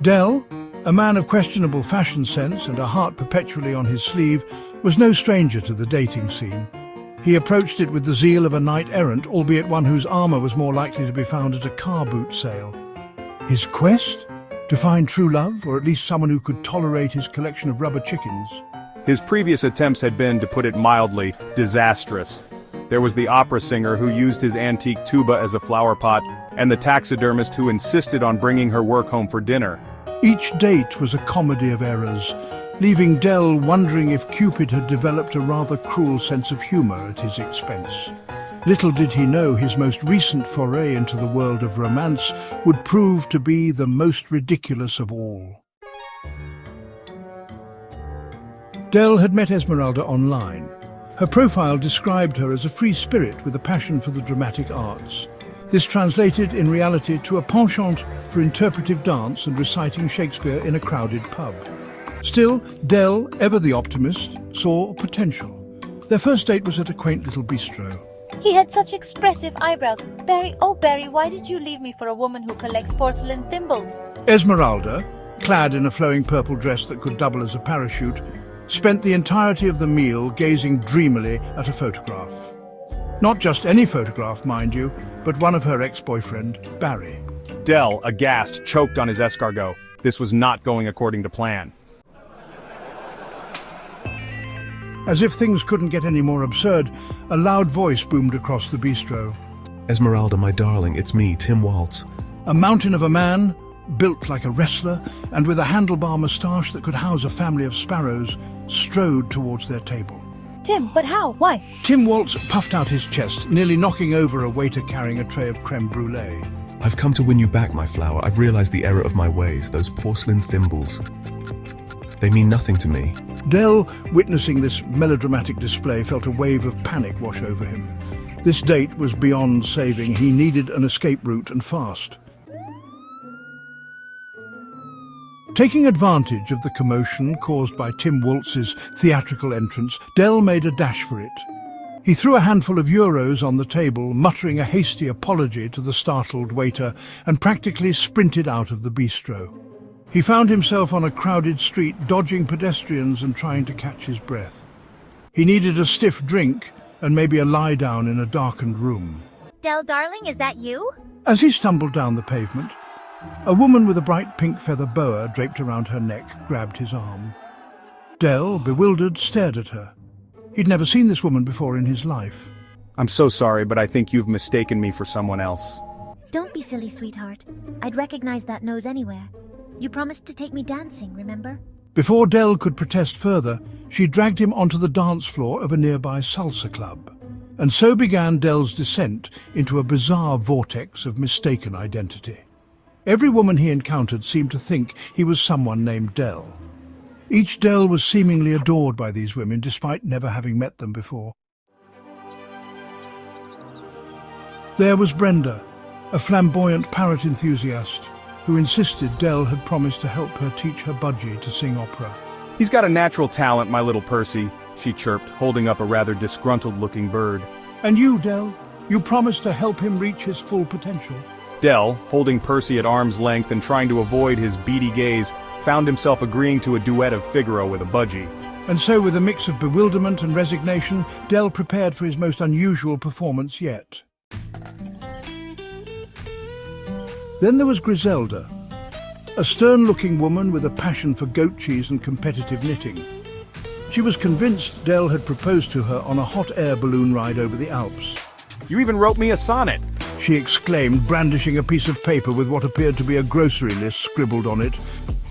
Dell, a man of questionable fashion sense and a heart perpetually on his sleeve, was no stranger to the dating scene. He approached it with the zeal of a knight-errant, albeit one whose armour was more likely to be found at a car boot sale. His quest? To find true love, or at least someone who could tolerate his collection of rubber chickens? His previous attempts had been, to put it mildly, disastrous. There was the opera singer who used his antique tuba as a flower pot, and the taxidermist who insisted on bringing her work home for dinner. Each date was a comedy of errors, leaving Dell wondering if Cupid had developed a rather cruel sense of humour at his expense. Little did he know his most recent foray into the world of romance would prove to be the most ridiculous of all. Dell had met Esmeralda online. Her profile described her as a free spirit with a passion for the dramatic arts. This translated in reality to a penchant for interpretive dance and reciting Shakespeare in a crowded pub. Still, Dell, ever the optimist, saw potential. Their first date was at a quaint little bistro. He had such expressive eyebrows. Barry, oh Barry, why did you leave me for a woman who collects porcelain thimbles? Esmeralda, clad in a flowing purple dress that could double as a parachute, spent the entirety of the meal gazing dreamily at a photograph. Not just any photograph, mind you, but one of her ex-boyfriend, Barry. Dell, aghast, choked on his escargot. This was not going according to plan. As if things couldn't get any more absurd, a loud voice boomed across the bistro. Esmeralda, my darling, it's me, Tim Walz. A mountain of a man, built like a wrestler, and with a handlebar moustache that could house a family of sparrows, strode towards their table. Tim, but how? Why? Tim Walz puffed out his chest, nearly knocking over a waiter carrying a tray of creme brulee. I've come to win you back, my flower. I've realized the error of my ways, those porcelain thimbles. They mean nothing to me. Dell, witnessing this melodramatic display, felt a wave of panic wash over him. This date was beyond saving. He needed an escape route, and fast. Taking advantage of the commotion caused by Tim Walz's theatrical entrance, Dell made a dash for it. He threw a handful of euros on the table, muttering a hasty apology to the startled waiter, and practically sprinted out of the bistro. He found himself on a crowded street, dodging pedestrians and trying to catch his breath. He needed a stiff drink and maybe a lie down in a darkened room. Dell, darling, is that you? As he stumbled down the pavement, a woman with a bright pink feather boa draped around her neck grabbed his arm. Dell, bewildered, stared at her. He'd never seen this woman before in his life. I'm so sorry, but I think you've mistaken me for someone else. Don't be silly, sweetheart. I'd recognize that nose anywhere. You promised to take me dancing, remember? Before Dell could protest further, she dragged him onto the dance floor of a nearby salsa club. And so began Dell's descent into a bizarre vortex of mistaken identity. Every woman he encountered seemed to think he was someone named Dell. Each Dell was seemingly adored by these women, despite never having met them before. There was Brenda, a flamboyant parrot enthusiast, who insisted Dell had promised to help her teach her budgie to sing opera. He's got a natural talent, my little Percy, she chirped, holding up a rather disgruntled-looking bird. And you, Dell, you promised to help him reach his full potential. Dell, holding Percy at arm's length and trying to avoid his beady gaze, found himself agreeing to a duet of Figaro with a budgie. And so, with a mix of bewilderment and resignation, Dell prepared for his most unusual performance yet. Then there was Griselda, a stern-looking woman with a passion for goat cheese and competitive knitting. She was convinced Dell had proposed to her on a hot air balloon ride over the Alps. You even wrote me a sonnet, she exclaimed, brandishing a piece of paper with what appeared to be a grocery list scribbled on it.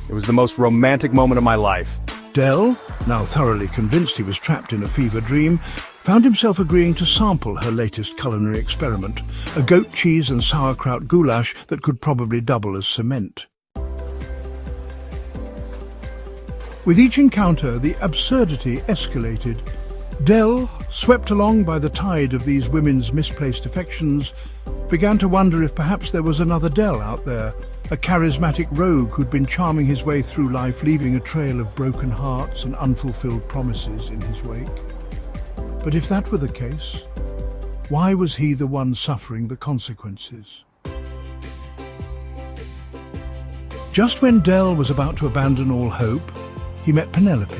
It was the most romantic moment of my life. Dell, now thoroughly convinced he was trapped in a fever dream, found himself agreeing to sample her latest culinary experiment, a goat cheese and sauerkraut goulash that could probably double as cement. With each encounter, the absurdity escalated. Dell, swept along by the tide of these women's misplaced affections, began to wonder if perhaps there was another Dell out there, a charismatic rogue who'd been charming his way through life, leaving a trail of broken hearts and unfulfilled promises in his wake. But if that were the case, why was he the one suffering the consequences? Just when Dell was about to abandon all hope, he met Penelope.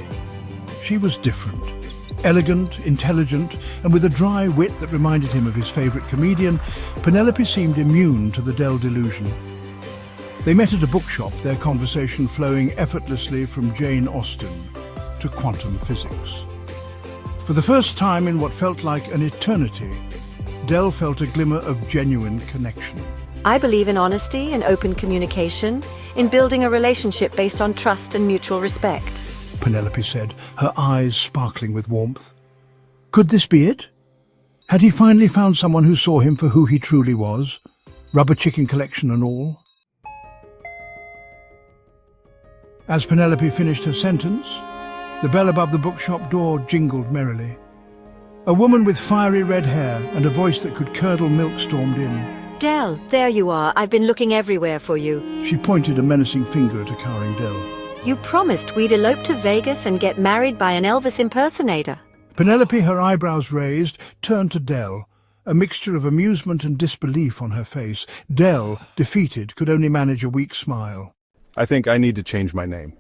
She was different. Elegant, intelligent, and with a dry wit that reminded him of his favourite comedian, Penelope seemed immune to the Dell delusion. They met at a bookshop, their conversation flowing effortlessly from Jane Austen to quantum physics. For the first time in what felt like an eternity, Dell felt a glimmer of genuine connection. I believe in honesty and open communication, in building a relationship based on trust and mutual respect. Penelope said, her eyes sparkling with warmth. Could this be it? Had he finally found someone who saw him for who he truly was, rubber chicken collection and all? As Penelope finished her sentence, the bell above the bookshop door jingled merrily. A woman with fiery red hair and a voice that could curdle milk stormed in. Dell, there you are. I've been looking everywhere for you. She pointed a menacing finger at a cowering Dell. You promised we'd elope to Vegas and get married by an Elvis impersonator. Penelope, her eyebrows raised, turned to Dell, a mixture of amusement and disbelief on her face. Dell, defeated, could only manage a weak smile. I think I need to change my name.